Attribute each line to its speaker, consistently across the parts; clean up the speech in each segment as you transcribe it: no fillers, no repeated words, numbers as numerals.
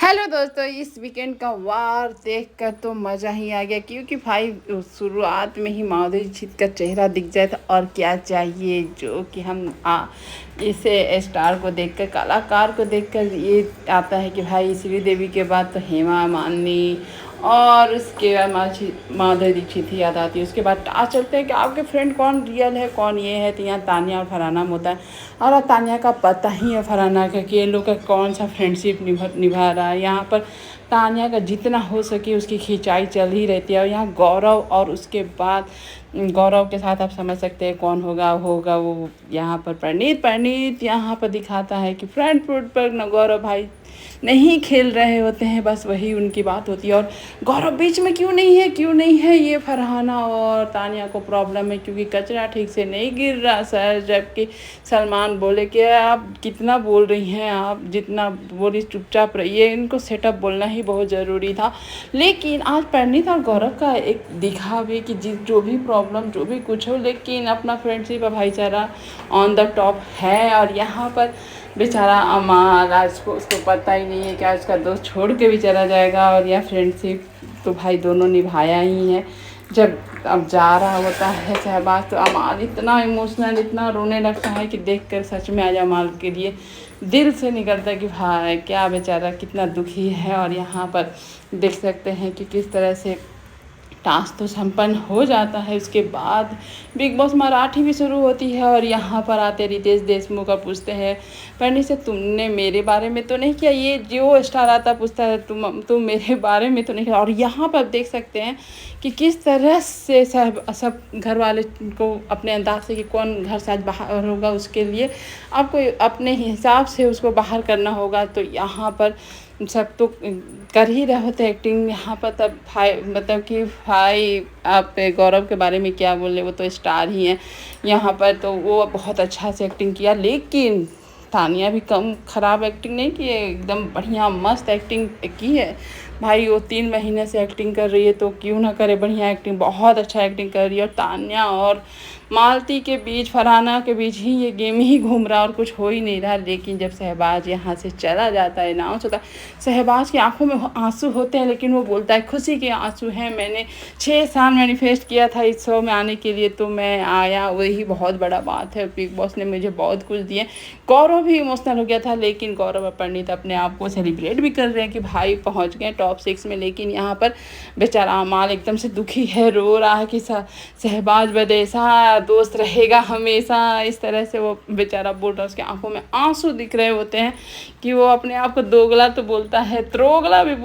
Speaker 1: Hello दोस्तों, इस weekend का वार देखकर तो मज़ा ही आ गया क्योंकि भाई शुरुआत में ही माधुरी दीक्षित का चेहरा दिख जाए तो और क्या चाहिए। जो कि हम इसे स्टार को देखकर, कलाकार को देखकर ये आता है कि भाई श्रीदेवी के बाद तो हेमा मालिनी और उसके बाद माधुरी दीक्षित ही याद आती है। उसके बाद टास्क चलते हैं कि आपके फ्रेंड कौन रियल है कौन ये है, तो यहाँ तानिया और फरहाना में होता है। और तानिया का पता ही है फरहाना का कि ये लोग का कौन सा फ्रेंडशिप निभा रहा है। यहाँ पर तानिया का जितना हो सके उसकी खिंचाई चल ही रहती है। और यहाँ गौरव और उसके बाद गौरव के साथ आप समझ सकते हैं कौन होगा वो यहाँ पर प्रणीत यहाँ पर दिखाता है कि फ्रंट फुट पर न गौरव भाई नहीं खेल रहे होते हैं, बस वही उनकी बात होती है। और गौरव बीच में क्यों नहीं है ये फरहाना और तानिया को प्रॉब्लम है क्योंकि कचरा ठीक से नहीं गिर रहा सर। जबकि सलमान बोले कि आप कितना बोल रही हैं, आप जितना बोली चुपचाप रहिए। इनको सेटअप बोलना ही बहुत ज़रूरी था। लेकिन आज प्रणीत और गौरव का एक दिखा भी कि जो भी प्रॉब्लम जो भी कुछ हो, लेकिन अपना फ्रेंडशिप और भाईचारा ऑन द टॉप है। और यहाँ पर बेचारा अमाल आज को उसको पता ही नहीं है कि आज उसका दोस्त छोड़ के भी चला जाएगा। और यह फ्रेंडशिप तो भाई दोनों निभाया ही है। जब अब जा रहा होता है शहबाज तो अमाल इतना इमोशनल, इतना रोने लगता है कि देखकर सच में आज अमाल के लिए दिल से निकलता है कि भाई क्या बेचारा कितना दुखी है। और यहाँ पर देख सकते हैं कि किस तरह से टास्क तो संपन्न हो जाता है। उसके बाद बिग बॉस मराठी भी शुरू होती है। और यहाँ पर आते रितेश देशमुख का पूछते हैं पंडित से तुमने मेरे बारे में तो नहीं किया। ये जो स्टार आता पूछता है तुम मेरे बारे में तो नहीं किया। और यहाँ पर देख सकते हैं कि किस तरह से सब घर वाले को अपने अंदाज से कि कौन घर से आज बाहर होगा उसके लिए आपको अपने हिसाब से उसको बाहर करना होगा। तो यहाँ पर सब तो कर ही रहे होते एक्टिंग। यहाँ पर तब भाई मतलब कि भाई आप गौरव के बारे में क्या बोले, वो तो स्टार ही हैं। यहाँ पर तो वो बहुत अच्छा से एक्टिंग किया। लेकिन तानिया भी कम ख़राब एक्टिंग नहीं की है, एकदम बढ़िया मस्त एक्टिंग की है। भाई वो 3 महीने से एक्टिंग कर रही है तो क्यों ना करे बढ़िया एक्टिंग, बहुत अच्छा एक्टिंग कर रही है। और तानिया और मालती के बीच, फरहाना के बीच ही ये गेम ही घूम रहा और कुछ हो ही नहीं रहा। लेकिन जब शहबाज यहाँ से चला जाता है, अनाउंस होता है, शहबाज की आंखों में आंसू होते हैं लेकिन वो बोलता है खुशी के आंसू हैं। मैंने 6 साल मैनिफेस्ट किया था इस शो में आने के लिए तो मैं आया, वही बहुत बड़ा बात है। बिग बॉस ने मुझे बहुत कुछ दिए। गौरव भी इमोशनल हो गया था लेकिन गौरव और पंडित अपने आप को सेलिब्रेट भी कर रहे हैं कि भाई पहुँच गए टॉप 6 में। लेकिन यहाँ पर बेचारा अमाल एकदम से दुखी है, रो रहा है कि शहबाज बदेसा दोस्त रहेगा हमेशा। इस तरह से वो बेचारा बोल रहा है, उसकी आंखों में आंसू दिख रहे होते हैं कि वो अपने आप को दोगला तो बोलता है, त्रोगला भी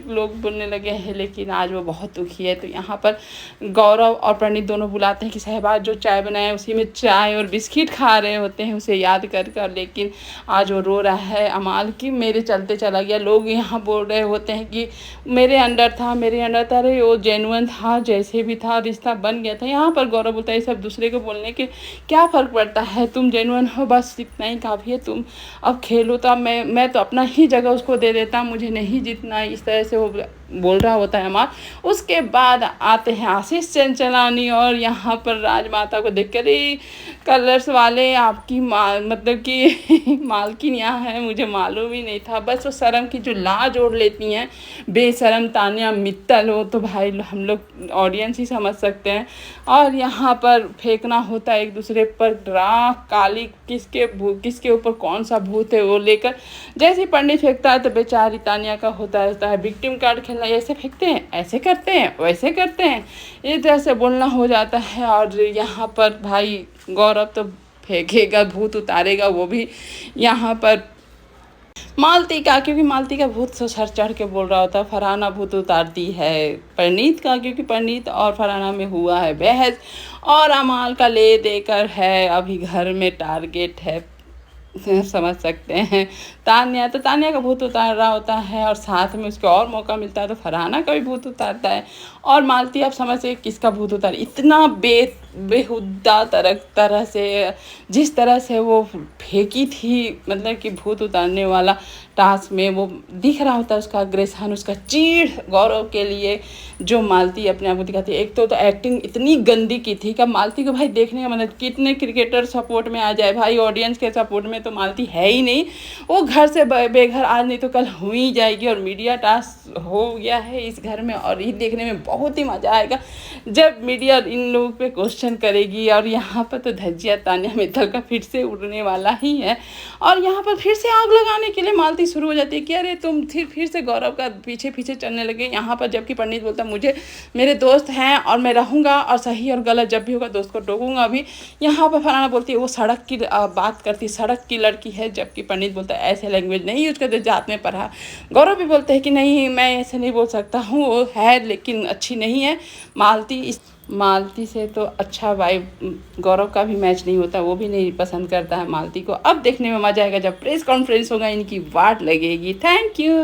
Speaker 1: लोग बोलने लगे हैं। लेकिन आज वो बहुत दुखी है। तो यहाँ पर गौरव और प्रणीत दोनों बुलाते हैं कि शहबाज जो चाय बनाए उसी में चाय और बिस्किट खा रहे होते हैं उसे याद कर। लेकिन आज वो रो रहा है अमाल की मेरे चलते चला गया। लोग यहाँ बोल रहे होते हैं कि मेरे अंडर था अरे वो जेन्युइन था, जैसे भी था रिश्ता बन गया था। यहाँ पर गौरव बोलता है सब दूसरे को बोलने के क्या फ़र्क पड़ता है, तुम जेन्युइन हो बस इतना ही काफ़ी है। तुम अब खेलो तो अब मैं तो अपना ही जगह उसको दे देता, मुझे नहीं जीतना। इस तरह से वो बोल रहा होता है अमाल। उसके बाद आते हैं आशीष चंचलानी और यहाँ पर राजमाता को देख कर कलर्स वाले आपकी मतलब कि मालकिन यहाँ है, मुझे मालूम ही नहीं था। बस वो शर्म की जो लाज ओढ़ लेती हैं बेशरम तानिया मित्तल हो तो भाई हम लोग ऑडियंस ही समझ सकते हैं। और यहाँ पर फेंकना होता है एक दूसरे पर राख काली, किसके ऊपर कौन सा भूत है वो लेकर। जैसे पंडित फेंकता है तो बेचारी तानिया का होता है विक्टिम कार्ड खेलना, ऐसे फेंकते हैं ऐसे करते हैं वैसे करते हैं, इस तरह से बोलना हो जाता है। और यहाँ पर भाई गौरव तो फेंकेगा, भूत उतारेगा वो भी यहाँ पर मालती का, क्योंकि मालती का भूत से सर चढ़ के बोल रहा होता है। फरहाना भूत उतारती है परनीत का क्योंकि परनीत और फरहाना में हुआ है बहस। और अमाल का ले देकर है अभी घर में टारगेट है, समझ सकते हैं। तानिया का भूत उतार रहा होता है और साथ में उसको और मौका मिलता है तो फरहाना का भी भूत उतारता है। और मालती आप समझ सकते किसका भूत उतार, इतना बेहुदा तरह से जिस तरह से वो फेंकी थी, मतलब कि भूत उतारने वाला टास्क में वो दिख रहा होता है उसका अग्रेसन, उसका चीड़ गौरव के लिए जो मालती अपने आप को दिखाती है। एक तो एक्टिंग इतनी गंदी की थी कि मालती को भाई देखने का मतलब कितने क्रिकेटर सपोर्ट में आ जाए, भाई ऑडियंस के सपोर्ट में तो मालती है ही नहीं। वो घर से बेघर आज नहीं तो कल हो ही जाएगी। और मीडिया टास्क हो गया है इस घर में, और ये देखने में बहुत ही मज़ा आएगा जब मीडिया इन लोगों पे क्वेश्चन करेगी। और यहाँ पर तो धज्जियाँ तानिया मित्तल का फिर से उड़ने वाला ही है, और यहाँ पर फिर से आग लगाने के लिए मालती शुरू हो जाती है कि अरे तुम फिर से गौरव का पीछे पीछे चलने लगे यहाँ पर। जबकि पंडित बोलता मुझे मेरे दोस्त हैं और मैं रहूँगा, और सही और गलत जब भी होगा दोस्त को टोकूंगा भी। यहाँ पर फलाना बोलती है वो सड़क की बात करती, सड़क की लड़की है। जबकि पंडित बोलता है ऐसे लैंग्वेज नहीं यूज करते, जात में पढ़ा। गौरव भी बोलते हैं कि नहीं मैं ऐसे नहीं बोल सकता हूँ, वो है लेकिन अच्छी नहीं है। मालती से तो अच्छा वाइब गौरव का भी मैच नहीं होता, वो भी नहीं पसंद करता है मालती को। अब देखने में मजा आएगा जब प्रेस कॉन्फ्रेंस होगा, इनकी वाट लगेगी। Thank you.